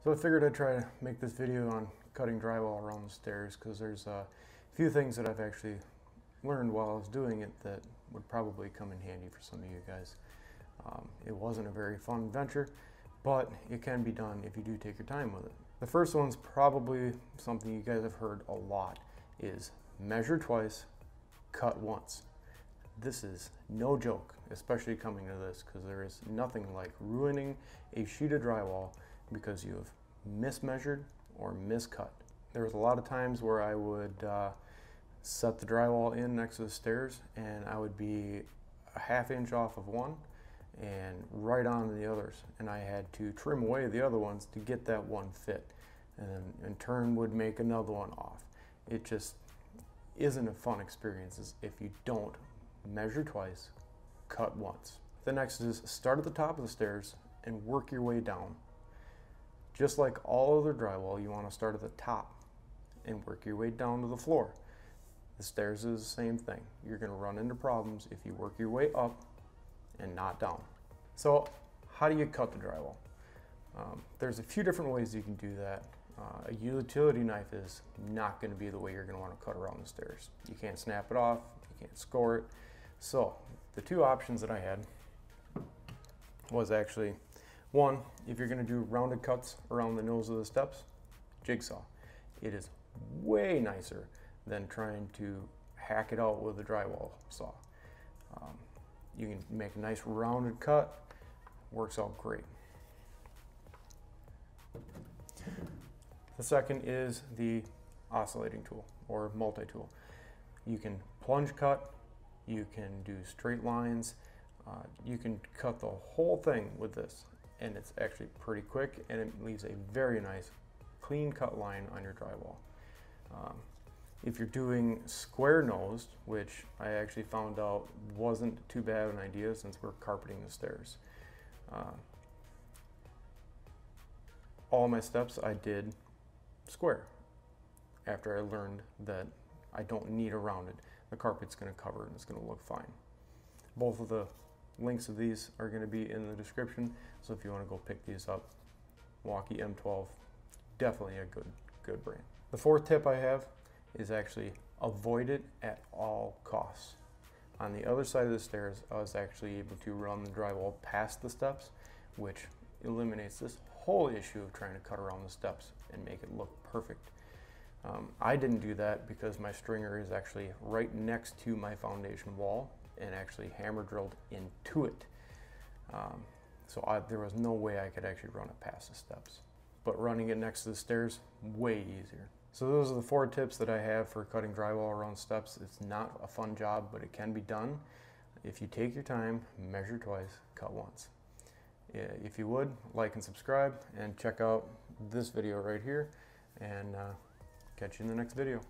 So I figured I'd try to make this video on cutting drywall around the stairs because there's a few things that I've actually learned while I was doing it that would probably come in handy for some of you guys. It wasn't a very fun venture, but it can be done if you do take your time with it. The first one's probably something you guys have heard a lot, is measure twice, cut once. This is no joke, especially coming to this, because there is nothing like ruining a sheet of drywall because you have mismeasured or miscut. There was a lot of times where I would set the drywall in next to the stairs and I would be a ½ inch off of one and right on the others, and I had to trim away the other ones to get that one fit, and then in turn would make another one off. It just isn't a fun experience if you don't measure twice, cut once. The next is start at the top of the stairs and work your way down. Just like all other drywall, you want to start at the top and work your way down to the floor. The stairs is the same thing. You're going to run into problems if you work your way up and not down. So how do you cut the drywall? There's a few different ways you can do that. A utility knife is not going to be the way you're going to want to cut around the stairs. You can't snap it off, you can't score it. So the two options that I had was actually, one, if you're going to do rounded cuts around the nose of the steps, jigsaw. It is way nicer than trying to hack it out with a drywall saw. You can make a nice rounded cut, works out great. The second is the oscillating tool or multi-tool. You can plunge cut, you can do straight lines, you can cut the whole thing with this, and it's actually pretty quick and it leaves a very nice clean cut line on your drywall. If you're doing square nosed, which I actually found out wasn't too bad an idea since we're carpeting the stairs. All my steps I did square after I learned that I don't need a rounded. The carpet's going to cover it and it's going to look fine. Both of the links of these are going to be in the description, so if you want to go pick these up, Milwaukee M12, definitely a good brand. The fourth tip I have is actually avoid it at all costs. On the other side of the stairs, I was actually able to run the drywall past the steps, which eliminates this whole issue of trying to cut around the steps and make it look perfect. I didn't do that because my stringer is actually right next to my foundation wall and actually hammer drilled into it. There was no way I could actually run it past the steps. But running it next to the stairs, way easier. So those are the 4 tips that I have for cutting drywall around steps. It's not a fun job, but it can be done. If you take your time, measure twice, cut once. If you would, like and subscribe, and check out this video right here, and catch you in the next video.